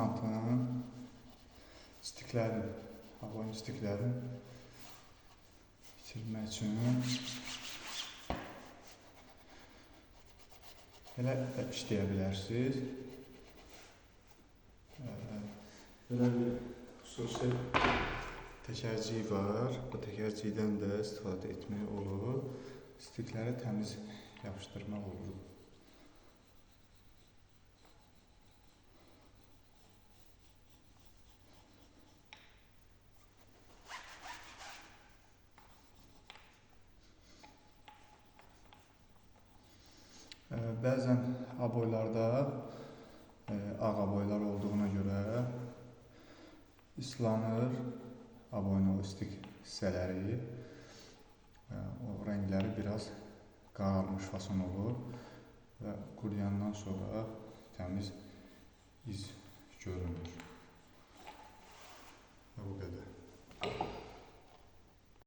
jantın stiklərin, aboyun stiklərin bitirmək üçün belə işləyə bilərsiniz. Belə bir xüsusi təkərciyi var. Bu təkərcikdən də istifadə etmək olur. Stikləri təmiz yapışdırmaq olur. Bəzən aboylarda ağ aboylar olduğuna görə islanır aboyun o stik hissələri. O rəngləri biraz qaralmış fason olur və quruyandan sonra təmiz iz görünür.